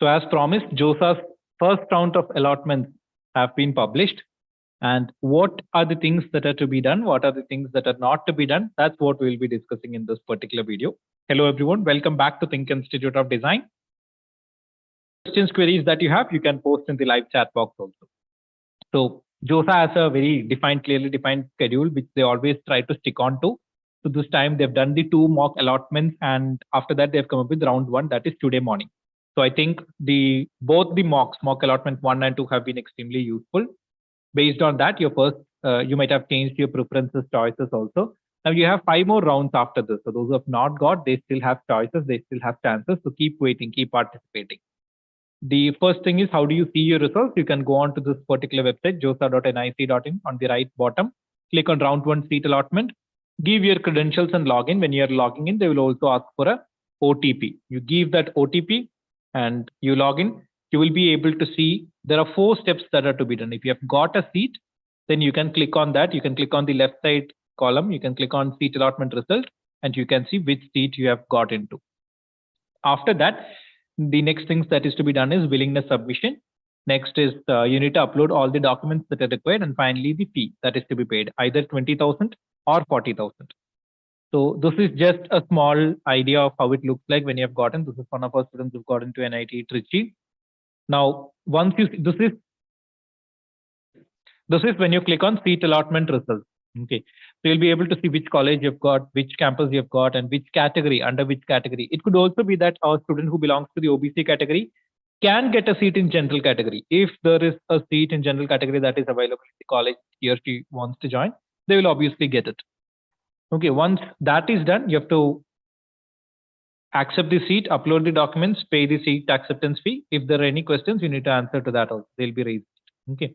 So as promised, JoSAA's first round of allotments have been published. And what are the things that are to be done? What are the things that are not to be done? That's what we'll be discussing in this particular video. Hello, everyone. Welcome back to THiNC Institute of Design. Questions, queries that you have, you can post in the live chat box also. So JoSAA has a very clearly defined schedule, which they always try to stick on to. So this time they've done the 2 mock allotments, and after that they've come up with round 1, that is today morning. So I think both the mock allotment 1 and 2 have been extremely useful. Based on that, your first you might have changed your preferences, choices also. Now you have 5 more rounds after this. So those who have not got, they still have choices, they still have chances. So keep waiting, keep participating. The first thing is, how do you see your results? You can go on to this particular website, josaa.nic.in. On the right bottom, click on round 1 seat allotment, give your credentials and log in. When you are logging in, they will also ask for a OTP. You give that OTP and you log in. You will be able to see there are 4 steps that are to be done. If you have got a seat, then you can click on that. You can click on the left side column. You can click on seat allotment result, and you can see which seat you have got into. After that, the next things that is to be done is willingness submission. Next is you need to upload all the documents that are required, and finally the fee that is to be paid, either 20,000 or 40,000. So this is just a small idea of how it looks like when you have gotten. This is one of our students who've gotten to NIT Trichy. Now, once you this is when you click on seat allotment results. Okay, so you'll be able to see which college you've got, which campus you've got, and which category, under which category. It could also be that our student who belongs to the OBC category can get a seat in general category. If there is a seat in general category that is available in the college he or she wants to join, they will obviously get it. Okay, once that is done, you have to accept the seat, upload the documents, pay the seat acceptance fee. If there are any questions, you need to answer to that also. They'll be raised. Okay.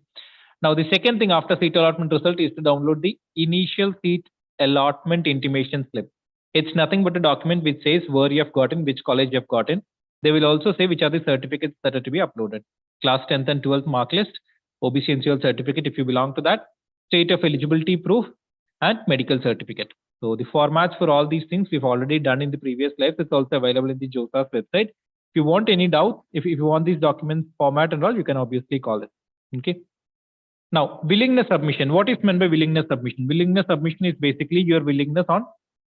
Now, the second thing after seat allotment result is to download the initial seat allotment intimation slip. It's nothing but a document which says where you have gotten, which college you have gotten. They will also say which are the certificates that are to be uploaded. Class 10th and 12th mark list, OBC NCL certificate if you belong to that, state of eligibility proof, and medical certificate. So the formats for all these things we've already done in the previous slides. It's also available in the JoSAA's website. If you want any doubt, if you want these documents format and all, you can obviously call it. Okay. Now, willingness submission. What is meant by willingness submission? Willingness submission is basically your willingness on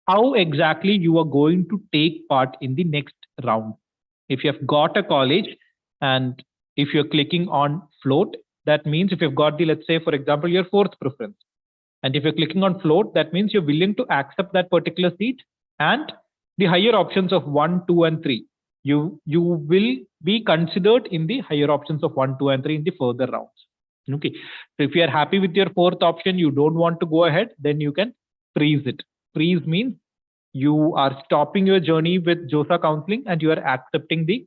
how exactly you are going to take part in the next round. If you have got a college and if you're clicking on float, that means if you've got the, let's say, for example, your 4th preference. And if you're clicking on float, that means you're willing to accept that particular seat and the higher options of 1, 2, and 3. You will be considered in the higher options of 1, 2, and 3 in the further rounds. Okay, so if you are happy with your 4th option, you don't want to go ahead, then you can freeze it. Freeze means you are stopping your journey with JoSAA counseling and you are accepting the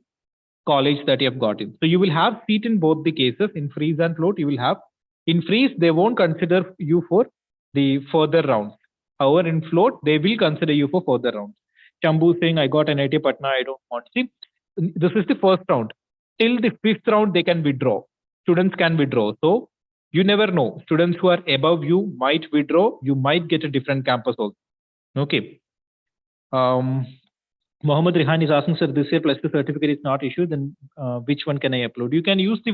college that you have gotten. So you will have seat in both the cases. In freeze and float, you will have. In freeze, they won't consider you for the further rounds. However, in float, they will consider you for further rounds. Chambu saying, I got NIT Patna, I don't want. See, this is the first round. Till the 5th round, they can withdraw. Students can withdraw. So you never know. Students who are above you might withdraw. You might get a different campus also. Okay. Mohammed Rihan is asking, sir, this year +2 certificate is not issued. Then which one can I upload? You can use the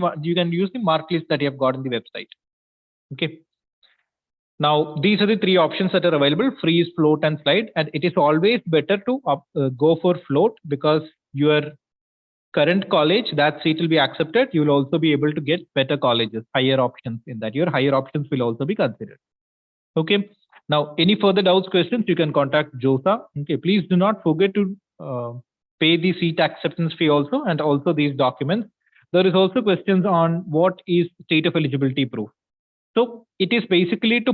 mark list that you have got in the website. Okay. Now these are the 3 options that are available: freeze, float, and slide. And it is always better to go for float because your current college, that seat will be accepted. You will also be able to get better colleges, higher options in that. Your higher options will also be considered. Okay. Now, any further doubts, questions, you can contact JoSAA. Okay. Please do not forget to pay the seat acceptance fee also, and also these documents. There is also questions on what is state of eligibility proof. So it is basically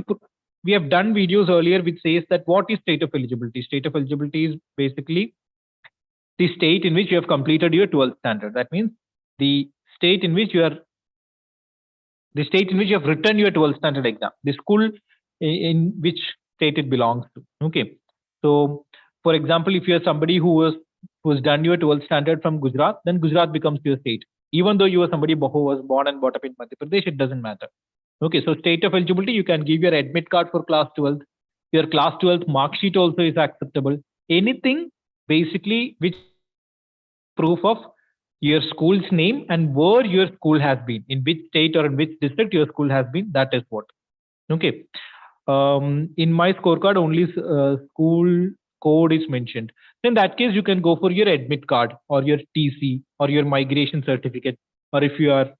we have done videos earlier which says that what is state of eligibility? State of eligibility is basically the state in which you have completed your 12th standard. That means the state in which you have written your 12th standard exam, the school in which state it belongs to. Okay. So for example, if you are somebody who has done your 12th standard from Gujarat, then Gujarat becomes your state. Even though you are somebody who was born and brought up in Madhya Pradesh, it doesn't matter. Okay, so state of eligibility, you can give your admit card for class 12th. Your class 12th mark sheet also is acceptable. Anything basically which proof of your school's name and where your school has been, in which state or in which district your school has been. That is what. Okay. In my scorecard, only school code is mentioned. So in that case, you can go for your admit card or your TC or your migration certificate, or if you are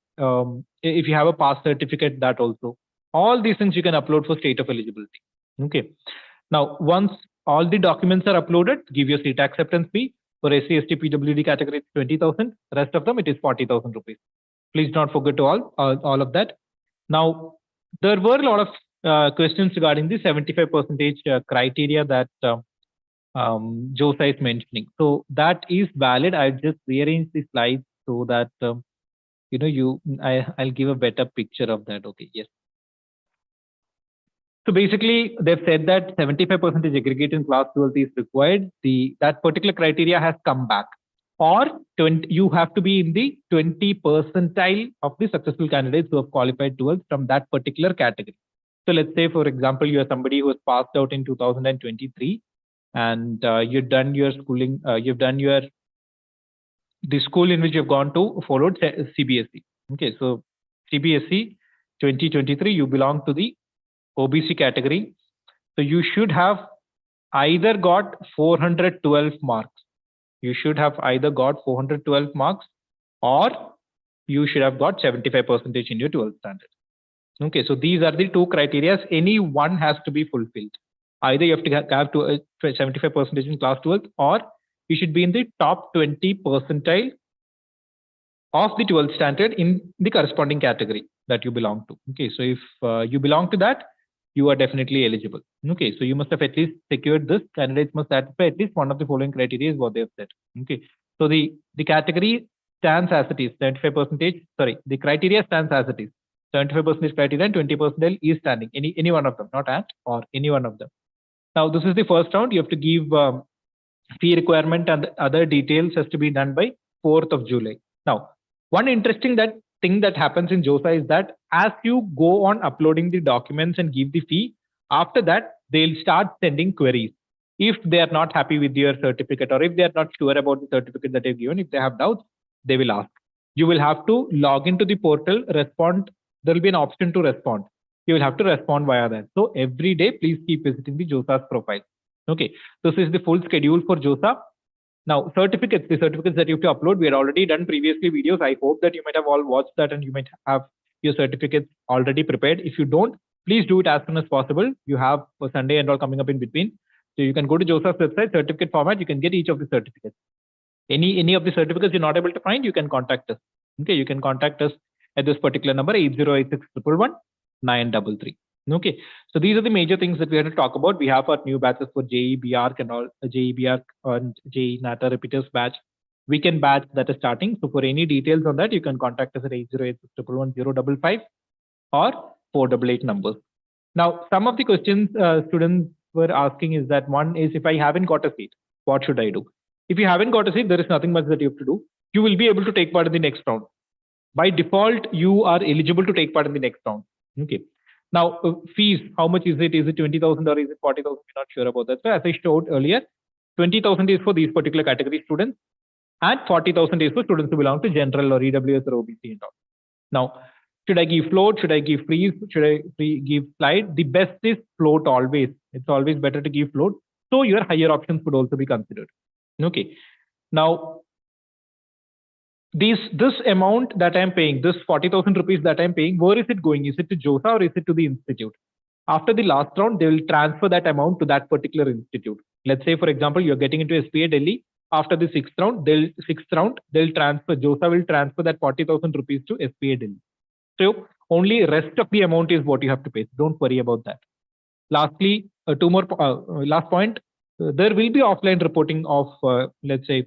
if you have a pass certificate, that also. All these things you can upload for state of eligibility. Okay. Now, once all the documents are uploaded, give your seat acceptance fee. For SC, ST, PWD category, it's 20,000. Rest of them, it is 40,000 rupees. Please don't forget to all of that. Now, there were a lot of questions regarding the 75% criteria that JoSAA is mentioning. So that is valid. I've just rearranged the slides so that I'll give a better picture of that. Okay, yes. So basically, they've said that 75% aggregate in class 12 is required. That particular criteria has come back. Or you have to be in the 20 percentile of the successful candidates who have qualified 12 from that particular category. So let's say, for example, you are somebody who has passed out in 2023, and you've done your schooling, the school in which you've gone to followed CBSE. Okay, so CBSE 2023, you belong to the OBC category. So you should have either got 412 marks. You should have either got 412 marks, or you should have got 75% in your 12th standard. Okay, so these are the two criteria. Any one has to be fulfilled. Either you have to have 75% in class 12th, or you should be in the top 20 percentile of the 12th standard in the corresponding category that you belong to. Okay, so if you belong to that, you are definitely eligible. Okay, so you must have at least secured this. Candidates must satisfy at least one of the following criteria is what they have said. Okay, so the category stands as it is, 75%. Sorry, the criteria stands as it is. 75% criteria and 20% is standing. Any one of them, not at or any one of them. Now this is the first round. You have to give fee requirement and other details has to be done by 4th of July. Now, one interesting thing that happens in JoSAA is that as you go on uploading the documents and give the fee, after that, they'll start sending queries. If they are not happy with your certificate, or if they are not sure about the certificate that you've given, if they have doubts, they will ask. You will have to log into the portal, respond. There will be an option to respond. You will have to respond via that. So every day, please keep visiting the JoSAA's profile. Okay, this is the full schedule for JoSAA. Now, the certificates that you have to upload, we had already done previously videos. I hope that you might have all watched that and you might have your certificates already prepared. If you don't, please do it as soon as possible. You have a Sunday and all coming up in between. So you can go to JoSAA's website, certificate format, you can get each of the certificates. Any of the certificates you're not able to find, you can contact us. Okay, you can contact us at this particular number, 8086 111 933. Okay, so these are the major things that we have to talk about. We have our new batches for JEE, B.Arch and all, JEE, B.Arch and JEE NATA repeaters batch, weekend batch that is starting. So for any details on that, you can contact us at 8086 111 055 or 488 numbers. Now, some of the questions students were asking is that one is, if I haven't got a seat, what should I do? If you haven't got a seat, there is nothing much that you have to do. You will be able to take part in the next round. By default, you are eligible to take part in the next round. Okay. Now, fees, how much is it? Is it 20,000 or is it 40,000? We're not sure about that. So as I showed earlier, 20,000 is for these particular category students and 40,000 is for students who belong to general or EWS or OBC and all. Now, should I give float? Should I give freeze? Should I give slide? The best is float always. It's always better to give float. So your higher options could also be considered. Okay. Now, this amount that I'm paying, this 40,000 rupees that I'm paying, where is it going? Is it to JoSAA or is it to the institute? After the last round, they will transfer that amount to that particular institute. Let's say, for example, you're getting into SPA Delhi. After the sixth round, they'll transfer, JoSAA will transfer that 40,000 rupees to SPA Delhi. So only rest of the amount is what you have to pay. Don't worry about that. Lastly, last point, there will be offline reporting of, let's say,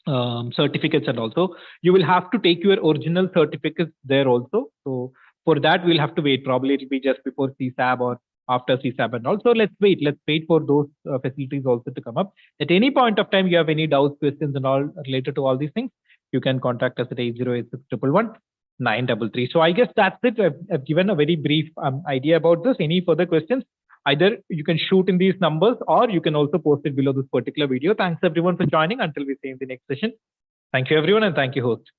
certificates, and also you will have to take your original certificates there also. So for that, we'll have to wait. Probably it'll be just before CSAB or after CSAB, and also let's wait for those facilities also to come up. At any point of time, you have any doubts, questions and all related to all these things, you can contact us at 8086 111 933. So I guess that's it. I've given a very brief idea about this. Any further questions? Either you can shoot in these numbers or you can also post it below this particular video. Thanks everyone for joining. Until we see you in the next session. Thank you, everyone, and thank you, host.